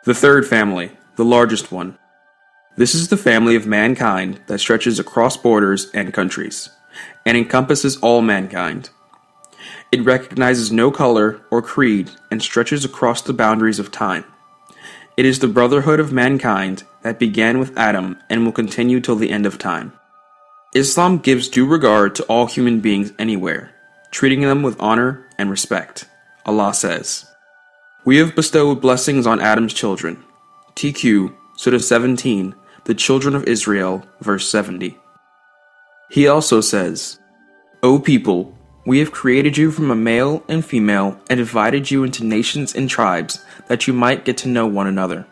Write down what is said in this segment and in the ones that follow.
The third family, the largest one. This is the family of mankind that stretches across borders and countries, and encompasses all mankind. It recognizes no color or creed and stretches across the boundaries of time. It is the brotherhood of mankind that began with Adam and will continue till the end of time. Islam gives due regard to all human beings anywhere, treating them with honor and respect. Allah says, "We have bestowed blessings on Adam's children." TQ, Surah 17, the children of Israel, verse 70. He also says, "O people, we have created you from a male and female and divided you into nations and tribes that you might get to know one another.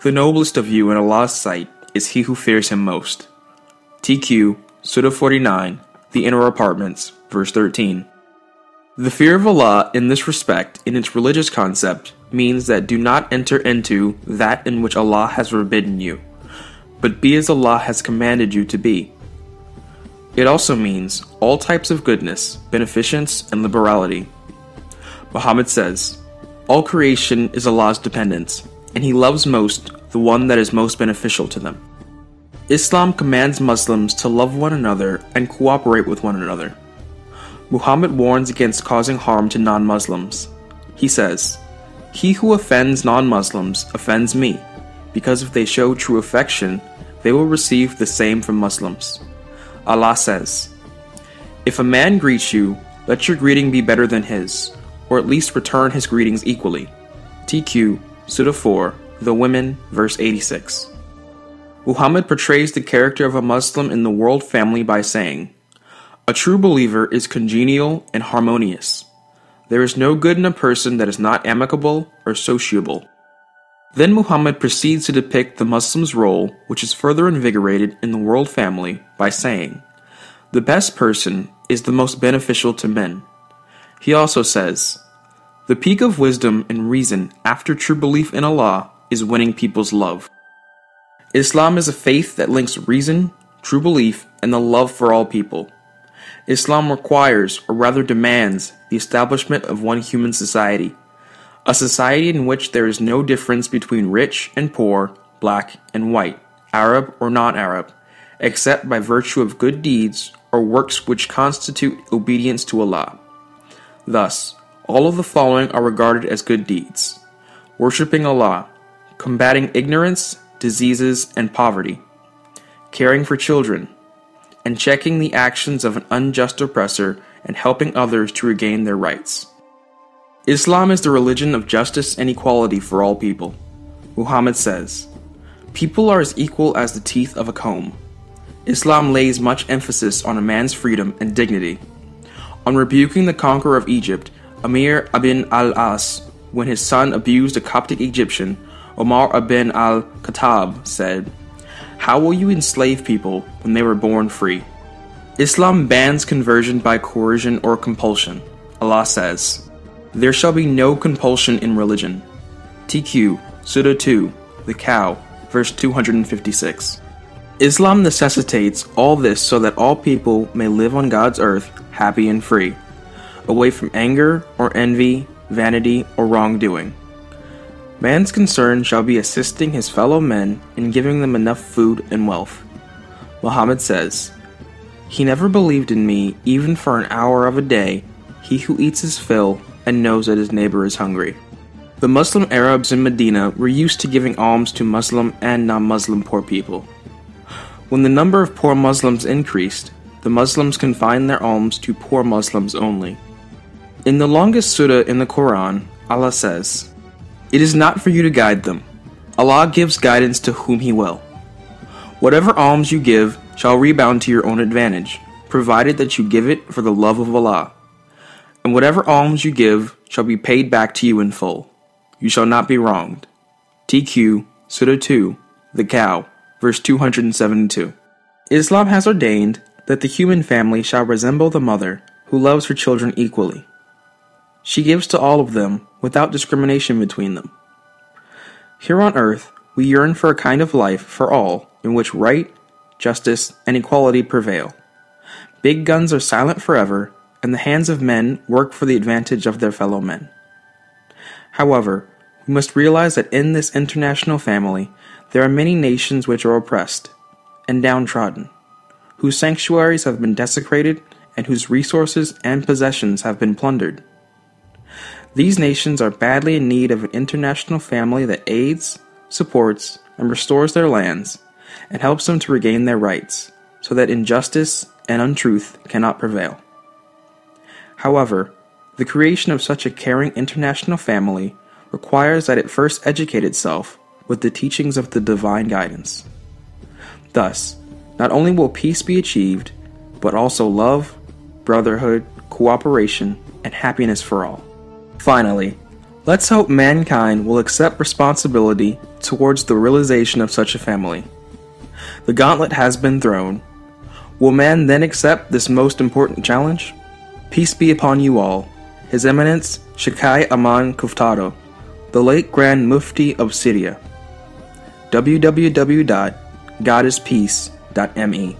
The noblest of you in Allah's sight is he who fears him most." TQ, Surah 49, the inner apartments, verse 13. The fear of Allah in this respect, in its religious concept, means that do not enter into that in which Allah has forbidden you, but be as Allah has commanded you to be. It also means all types of goodness, beneficence, and liberality. Muhammad says, "All creation is Allah's dependence, and He loves most the one that is most beneficial to them." Islam commands Muslims to love one another and cooperate with one another. Muhammad warns against causing harm to non-Muslims. He says, "He who offends non-Muslims offends me, because if they show true affection, they will receive the same from Muslims." Allah says, "If a man greets you, let your greeting be better than his, or at least return his greetings equally." TQ, Surah 4, the women, verse 86. Muhammad portrays the character of a Muslim in the world family by saying, "A true believer is congenial and harmonious. There is no good in a person that is not amicable or sociable." Then Muhammad proceeds to depict the Muslim's role, which is further invigorated in the world family by saying, "The best person is the most beneficial to men." He also says, "The peak of wisdom and reason after true belief in Allah is winning people's love." Islam is a faith that links reason, true belief, and the love for all people. Islam requires, or rather demands, the establishment of one human society, a society in which there is no difference between rich and poor, black and white, Arab or non-Arab, except by virtue of good deeds or works which constitute obedience to Allah. Thus, all of the following are regarded as good deeds: worshipping Allah, combating ignorance, diseases, and poverty, caring for children, and checking the actions of an unjust oppressor and helping others to regain their rights. Islam is the religion of justice and equality for all people. Muhammad says, "People are as equal as the teeth of a comb." Islam lays much emphasis on a man's freedom and dignity. On rebuking the conqueror of Egypt, Amir ibn al-As, when his son abused a Coptic Egyptian, Omar ibn al-Khattab said, "How will you enslave people when they were born free?" Islam bans conversion by coercion or compulsion. Allah says, "There shall be no compulsion in religion." TQ, Surah 2, the cow, verse 256. Islam necessitates all this so that all people may live on God's earth happy and free, away from anger or envy, vanity, or wrongdoing. Man's concern shall be assisting his fellow men in giving them enough food and wealth. Muhammad says, "He never believed in me even for an hour of a day, he who eats his fill and knows that his neighbor is hungry." The Muslim Arabs in Medina were used to giving alms to Muslim and non-Muslim poor people. When the number of poor Muslims increased, the Muslims confined their alms to poor Muslims only. In the longest surah in the Quran, Allah says, "It is not for you to guide them. Allah gives guidance to whom He will. Whatever alms you give shall rebound to your own advantage, provided that you give it for the love of Allah. And whatever alms you give shall be paid back to you in full. You shall not be wronged." TQ, Surah 2, the cow, verse 272. Islam has ordained that the human family shall resemble the mother, who loves her children equally. She gives to all of them without discrimination between them. Here on earth, we yearn for a kind of life for all in which right, justice, and equality prevail. Big guns are silent forever, and the hands of men work for the advantage of their fellow men. However, We must realize that in this international family, there are many nations which are oppressed and downtrodden, whose sanctuaries have been desecrated and whose resources and possessions have been plundered. These nations are badly in need of an international family that aids, supports, and restores their lands, and helps them to regain their rights, so that injustice and untruth cannot prevail. However, the creation of such a caring international family requires that it first educate itself with the teachings of the divine guidance. Thus, not only will peace be achieved, but also love, brotherhood, cooperation, and happiness for all. Finally, let's hope mankind will accept responsibility towards the realization of such a family. The gauntlet has been thrown. Will man then accept this most important challenge? Peace be upon you all. His Eminence Sheikh Ahmad Kuftaro, the late Grand Mufti of Syria. www.godispeace.me